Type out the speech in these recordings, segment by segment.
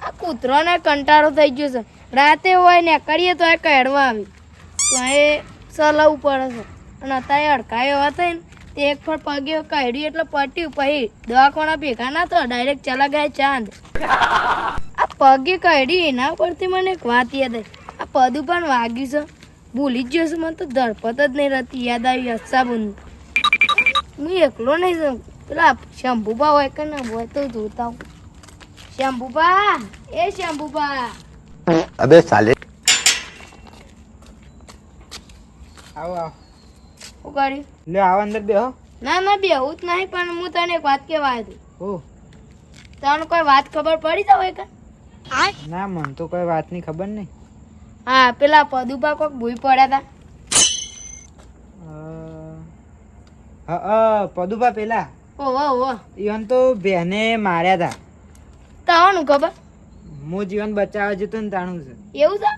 આ કૂતરોને કંટાળો થઈ ગયો છે. રાતે હોય ને કરીએ તો એ કહેડવા આવી તો એ ચલાવવું પડે છે. અને અત્યારે અડકાયો હતા ને તે એક ફળ પગે કાઢ્યું એટલે પટ્યું પછી દવાખાના ભેગા ના તો ડાયરેક્ટ ચલા ગયા ચાંદ. આ પગે કાઢી એના પરથી મને એક વાત યાદ આવી. આ પદું પણ વાગ્યું છે, ભૂલી જ ગયો છે. મને તો ધરપત જ નહીં રહેતી. યાદ આવી હસાબુન. હું એકલો નહીં છું, પેલા શંભુબા હોય કે ના હોય તો જોતા હું. શંભુબા, એ શંભુબા. અબે સાલે આવો આવો શું કર્યું? લે આવો અંદર બેહો. ના ના બેહું જ નહીં, પણ હું તને એક વાત કહેવા હતી. ઓ તને કોઈ વાત ખબર પડી તો હોય કે? ના મને તો કોઈ વાતની ખબર નહીં. હા, પેલા પદુબા કોક ભૂઈ પડ્યા હતા. પદુભા પેલા ઓહો ઓહો, ઈવન તો બેને માર્યા હતા. તવાનું ખબર? હું જીવન બચાવવા જતો ને તાણું છે. એવું છે?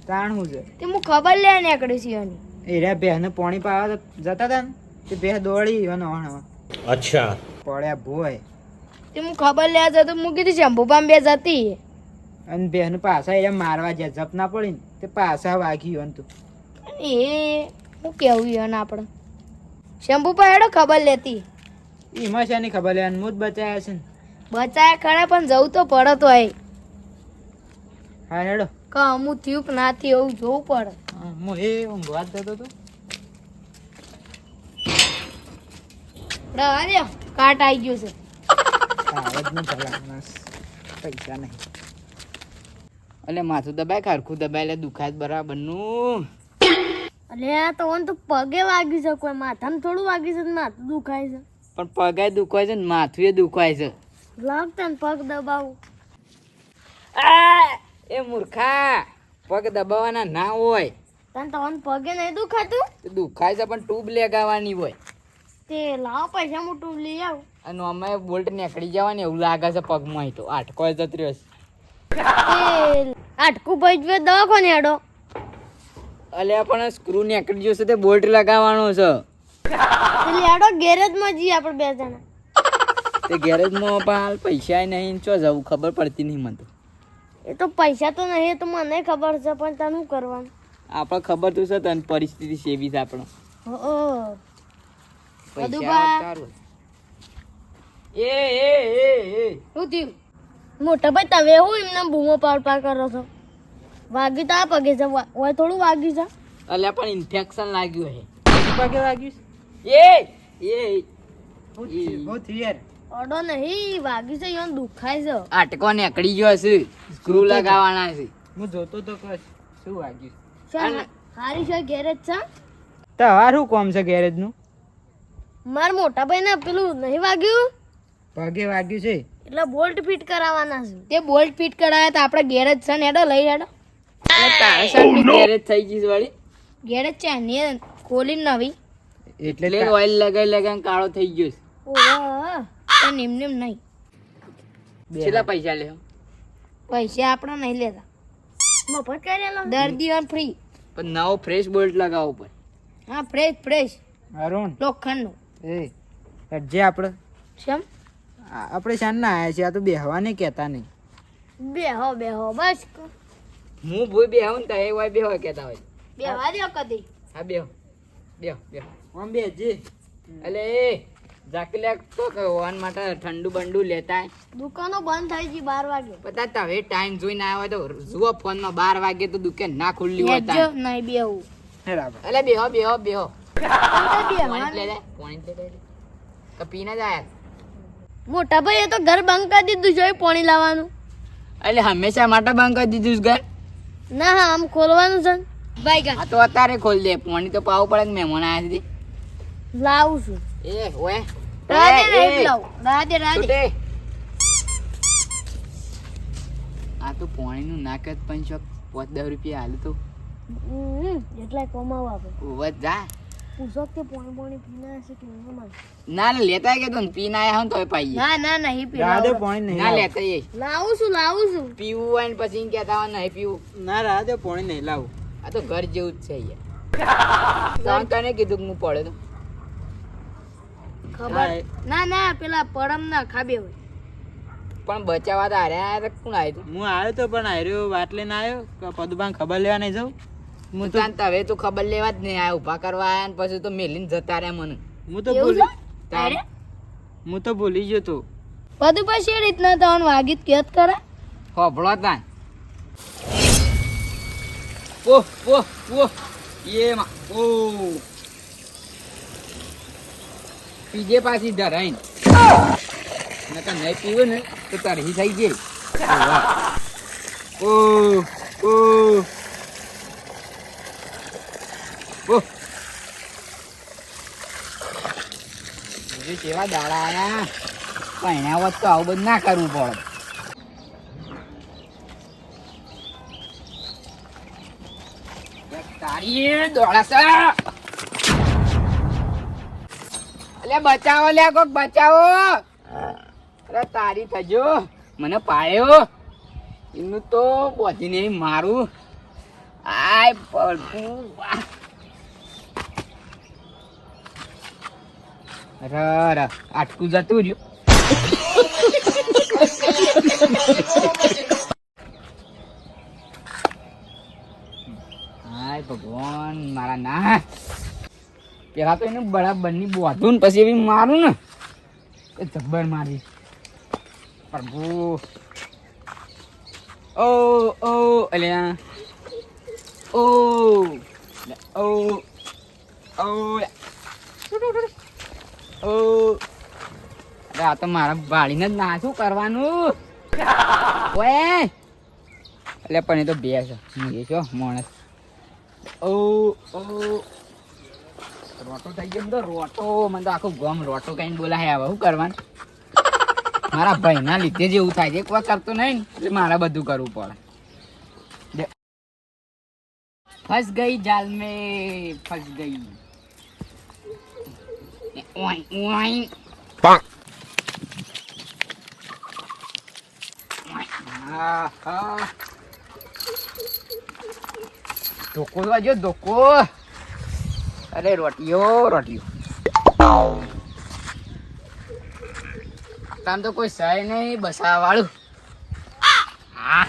તાણું છે તે હું ખબર લે નીકળી છે એની. એરા બેને પોણી પાવા જતા હતા ને તે બે દોડી ઈવન ઓણવા. અચ્છા પડ્યા ભોય તે હું ખબર લે જતો હું કીધું શંભુબા બે જતી. અને બેન પાછા એ મારવા જ્યાં જપ ના પડી ને તે પાછા વાગી ઈવન તું. એ હું કેવું ઈવન આપણે શંભુબા હેડો ખબર લેતી. એમાં છે ની ખબર લે હું જ બચાયા છે ને. બચાયા ખરા પણ જવું તો પડે તો એ હા હેડો. અમુક થયું કે ના થયું એવું જોવું પડે. હું એ ઊંઘવા જ જતો હતો. રવા દે, કાટ આવી ગયો છે. આવજ નહીં ભલા પૈસા નહીં. એટલે માથું દબાય ખરખું દબાય એટલે દુખાય બરાબર નું. અલે આ તો ઓન તો પગે વાગ્યું છે, કોઈ માથામાં થોડું વાગ્યું છે, માથું દુખાય છે. પણ પગે દુખાય છે ને માથું એ દુખાય છે. લાગતા ને પગ દબાવું. એ મૂર્ખા પગ દબાવવાના ના હોય. તને તો ઓન પગે નહીં દુખાતું? તે દુખાય છે પણ ટ્યુબ લેગાવાની હોય. તે લાવો પૈસા મોટું લઈ આવ. અને અમે બોલ્ટ નીકળી જવાની એવું લાગે છે પગમાં. તો આટકો જતો રહ્યો છે. આટકું ભાઈ જો દવાખાને હેડો. અલ્યા પણ સ્ક્રૂ નીકળી ગયો છે તે બોલ્ટ લગાવવાનો છે. એટલે હેડો ગેરેજમાં જઈએ આપણે બે જણા. તે ગેરેજમાં પણ પૈસા નહીં ચો જવું ખબર પડતી નહીં મને તો. એ તો પૈસા તો નહીં, એ તો મને ખબર છે, પણ તને શું કરવાનું? આપણે ખબર તો છે તને પરિસ્થિતિ સેવી છે આપણે. હો પૈસા બધું તારું. એ શું થયું? મોટા ભાઈ તમે હું એમને બૂમો પાડ પાડ કરો છો? વાગ્યું તો આ પગે છે, હોય થોડું વાગ્યું છે. અલ્યા પણ ઇન્ફેક્શન લાગ્યું હે. પગે વાગ્યું છે. ઓડો નહીં વાગ્યું છે, ઈવન દુખાય છે. આટકો નીકળી ગયો છે, સ્ક્રૂ લગાવવાના છે. હું જોતો તો શું વાગ્યું ચાલ હારી છે ગેરેજ છે. તમારું કોમ છે ગેરેજ નું? માર મોટા ભાઈ ને પેલું નહીં વાગ્યું, પગે વાગ્યું છે એટલે બોલ્ટ ફિટ કરાવવાના છે. તે બોલ્ટ ફિટ કરાવ્યા તો આપણે ગેરેજ છે ને હેડો લઈ હેડો. તારા સામે ગેરેજ થઈ ગઈ વાળી. ગેરેજ છે ને ખોલી નવી, એટલે ઓઇલ લગાઈ લગાઈ કાળો થઈ ગયો છે. ઓહ તો નિમ નિમ નહીં. કેટલા પૈસા લે? પૈસા આપણે નહીં લેતા, મફત કરેલો. દર્દીઓ ફ્રી. પણ નવો ફ્રેશ બોલ્ટ લગાવવો પડે. હા ફ્રેશ ફ્રેશ અરુણ લોખંડનું. જે આપણે શેમ આપણે શાન ના આયા છે આ તો બેહવા નહીં કહેતા નહીં. બેહો બેહો બસ હું ભૂઈ બેહું ને તો એ હોય બેહવા કહેતા હોય. બેહવા દો કદી. હા બેહો બેહો બેહો આમ બેહજે. એટલે એ જાકલે તો વન માટે ઠંડુ બંડુ લેતા દુકાનો બંધ થઈ ગઈ 12 વાગે. પતા તમે ટાઈમ જોઈને આવ્યો તો જુઓ ફોનમાં 12 વાગે તો દુકાન ના ખુલ્લી હોય હેડજો નહીં બેહું. એટલે બેહો બેહો બેહો. બેહવા પોઈન્ટ લે લે પોઈન્ટ લે લે તો પીને જ આયા. મોટા ભાઈ એ તો ઘર બંધ કરી દીધું છે પાણી લાવવાનું. એટલે હંમેશા માટે બંધ કરી દીધું છે ઘર? ના હા આમ ખોલવાનું છે ભાઈ ગા. તો અત્યારે ખોલ દે. પાણી તો પાવું પડે કે મહેમાન આયા છે. લાવું છું. એ ઓય રાધે નહીં લાવ. રાધે રાધે. છૂટે. આ તો પાણીનું નાક જ 5-10 રૂપિયા હાલ તો એટલે કમાવા આપણે. ઉવત જા. પૂછો કે પાણી પાણી પીના હશે કે નહીં મારે. ના લેતા કે તો પીને આયા હું તોય પાઈએ. ના ના નહીં પીવા. પાણી નહીં ના લેતા એ. લાવું છું. પીવું હોય ને પછી એમ કહેતા હોય નહીં પીવું. ના રાધે પાણી નહીં લાવું. આ તો ઘર જેવું જ છે યાર. તને કીધું કે હું પડે તો ખબર ના ના પેલા પરમ ના ખાબે હોય. પણ બચાવવા તો હાર્યા તો કોણ આવ્યું હું આવ્યો તો પણ હાર્યો વાત લઈને આવ્યો પદુભાઈ ખબર લેવા નહીં જાઉં હું તો હવે તો ખબર લેવા જ નહીં આ ઊભા કરવા આયા ને પછી તો મેલીને જતા રહ્યા મને હું તો એવું ભૂલી છે? અરે, હું તો ભૂલી ગયો તો બધું પછી એ રીતના તમને વાગીત કેત કરે હોભળો તાં ઓહ ઓહ ઓહ એમાં ઓહ પીજે પાછી ધરાઈને નકર નહીં પીવું ને તો તરહી થઈ ગઈ ઓહ ઓહ ઓહ બીજું કેવા દાડા આયા પહેણ્યા વત તો આવું બધું ના કરવું પડે તારી દોડાસા અલ્યા બચાવો લ્યા કોક બચાવો અરે તારી થજો મને પાડ્યો એનું તો બોધીને મારું આય પડતું અરે આટકું જતું રહ્યું હાય ભગવાન મારા ના પેલા તો એને બરાબરની બોધું ને પછી એવી મારું ને કે જબ્બર મારી પ્રભુ ઓ ઓ અલ્યા ઓ ઓ ઓ ઓ અરે આ તો મારા ભાળીને જ ના શું કરવાનું ઓય એટલે પણ એ તો બે છે એ છો માણસ ઓ ઓ રોટો થઈ ગયો તો રોટો મને તો આખું ગમ રોટો કઈ બોલાય હવે શું કરવાનું મારા ભાઈના લીધે જ એવું થાય છે એક વાર કરતો નહીં ને એટલે મારે બધું કરવું પડે ફસ ગઈ જાલ મે ફસ ગઈ ઓય ઓય હા હા ધોકો વાજો ધોકો અરે રોટિયો રોટિયો કામ તો કોઈ સહી નહીં બસા વાળું હા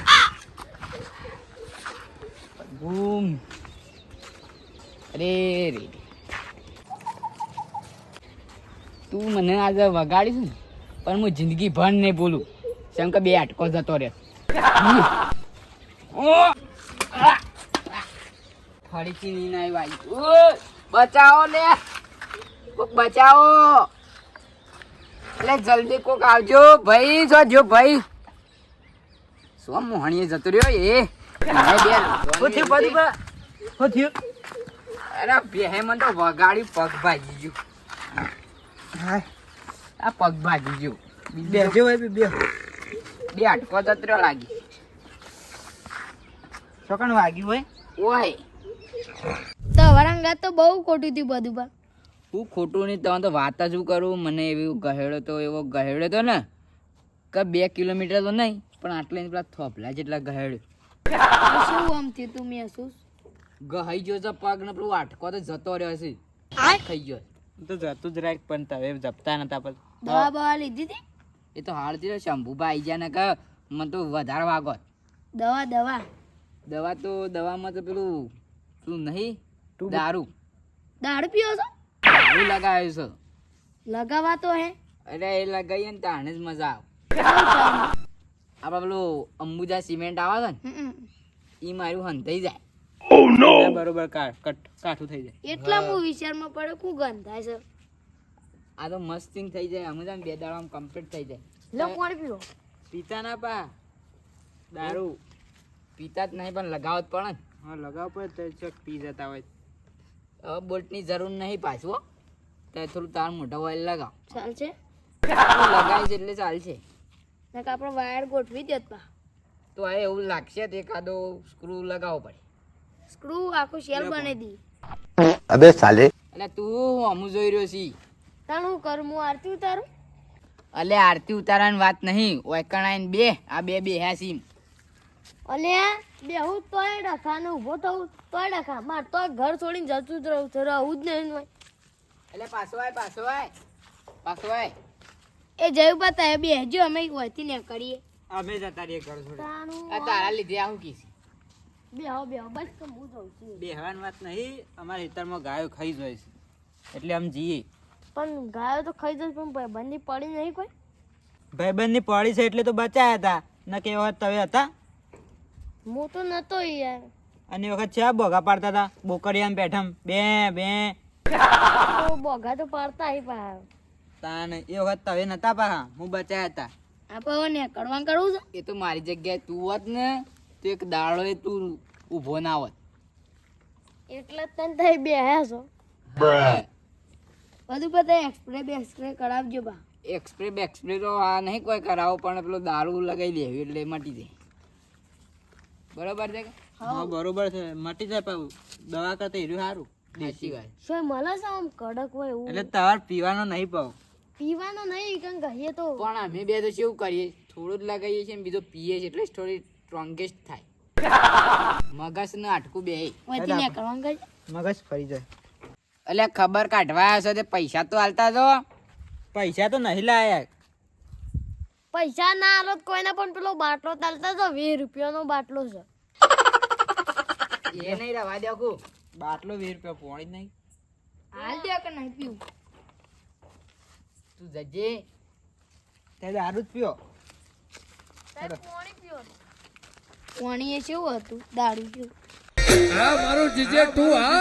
બૂમ અરે રે તું મને આજે વગાડીશ ને પણ હું જિંદગી ભર નહીં બોલું કેમ કે બે આટકો જતો રહે ફરીથી નહીં આવી વાઈ બચાવો લે કોક બચાવો એટલે જલ્દી કોક આવજો ભાઈ જો ભાઈ શું મોહણીએ જતો રહ્યો એ અરે બે મને તો વગાડી પગ ભાગી ગયું આ પગ ભાગી ગયું બેજો ભાઈ બે બે આટકો જતો રહ્યો લાગી ચોકણ વાગ્યું હોય ઓય તો વરંગા તો બહુ ખોટું થયું બધું બા હું ખોટું નહીં તમે તો વાત જ કરું મને એવું ગહેડો તો એવો ગહેડો તો ને કે 2 કિલોમીટર તો નહીં પણ આટલા પેલા થોપલા જેટલા ગહેડ્યો શું આમ થયું તું મહેસૂસ ગહાઈ ગયો છે પગ ને પેલું આટકો તો જતો રહ્યો છે થઈ ગયો તો જતું જ રાખ પણ હવે જપતા નતા પણ દવા બવા લીધી હતી એ તો હાલતી રહ્યો શંભુભાઈ આઈ જાય ને કે મને તો વધારે વાગો દવા દવા દવા તો દવામાં તો પેલું શું નહીં દારૂ દારૂ પીવો છો દારૂ લગાવ્યું છે લગાવા તો હે અરે એ લગાવીએ ને તાણે જ મજા આવે આપડે પેલું અંબુજા સિમેન્ટ આવે છે ને એ મારું હંતાઈ જાય બરોબર કાઠું થઈ જાય એટલા હું વિચારમાં પડે કું ગંધ થાય છે આ તો મસ્તી થઈ જાય અમે જાણ 2 દાડામાં કમ્પ્લીટ થઈ જાય લો કોણ પીવો પીતા ના પા દારૂ પીતા જ નહીં પણ લગાવત પડે ને હા લગાવ પડે તો ચક પી જતા હોય હવે બોલ્ટની જરૂર નહીં પાછું હો. તો થોડું તાર મોઢા ઓઇલ લગાવ ચાલશે લગાવીશ એટલે ચાલશે ને કે આપણે વાયર ગોઠવી દેત પા તો આ એવું લાગશે તો એકાદો સ્ક્રૂ લગાવવો પડે સ્ક્રૂ આખું શેલ બની દી अबे साले એટલે તું અમુ જોઈ રહ્યો છી તાણ હું કરું હું આરતી ઉતારું અલે આરતી ઉતારવાની વાત નહીં ઓયકણાઈને બે આ બે બેહ્યા સીમ અલ્યા બેહું તોય ડખા ને ઊભો થવું તોય ડખા માર તો ઘર છોડીને જતું જ રહું છું રહું જ નહીં હોય એટલે પાછો આય પાછો આય પાછો આય એ જયું બતાવે બેહજો અમે વહીથી ને કરીએ અમે જતા રહીએ ઘર છોડી. આ તારા લીધે આવું કીશ બેહો બેહો બસ કે હું જઉં છું બેહવાની વાત નહીં, અમારા ખેતરમાં ગાયો ખાઈ જાય છે એટલે આમ જઈએ. પણ ગાયો તો ખાઈ જશે પણ બંધી પડી નહીં કોઈ ભાઈબંધની પડી છે એટલે તો બચાયા હતા, ન કે એ વખત તમે હતા હું તો નતો યાર અને એ વખત ચા બોગા પાડતા હતા બોકડિયામાં બેઠમ બે બે તો બોગા તો પાડતા આવી પા તાને એ વખત તમે નતા પાહા, હું બચાયા હતા. આપણે ને કરવાનું કરવું છે એ તો મારી જગ્યાએ તું હોત ને તો એક દાડો એ તું ઊભો ના હોત. એટલે જ તને થઈ બેહ્યા છો બધું બધા એક્સપ્રે કરાવજો બા એક્સપ્રે તો આ નહીં કોઈ કરાવો પણ પેલો દારૂ લગાવી દેવું એટલે મટી જાય. બરોબર છે કે હા બરોબર છે, મટી જાય પાછું. દવા કરતા હીરું સારું. સાચી વાત. શું મળે છે આમ કડક હોય એવું એટલે તમારે પીવાનો નહીં પાવ. પીવાનો નહીં કંઈ કહીએ તો પણ અમે બે તો કેવું કરીએ, થોડું જ લગાવીએ છીએ ને બીજો પીએ છીએ એટલે થોડી સ્ટ્રોંગેસ્ટ થાય. મગજ ને આટકું બે વહીથી ને કરવાનું કરજો મગજ ફરી જાય. એટલે ખબર કાઢવા હશે તે પૈસા તો હાલતા જો. પૈસા તો નહીં લાયા. પૈસા ના આલો તો કોઈને પણ પેલો બાટલો ચાલતા તો 20 રૂપિયાનો બાટલો છે એ નહીં રવા દે બાટલો 20 રૂપિયા પોણી જ નહીં. હાલ દે કે નહીં પીવું તું જજે. તે દારૂ જ પીઓ. પાણી એ કેવું હતું દારૂ જેવું હા મારું જીજે તું હા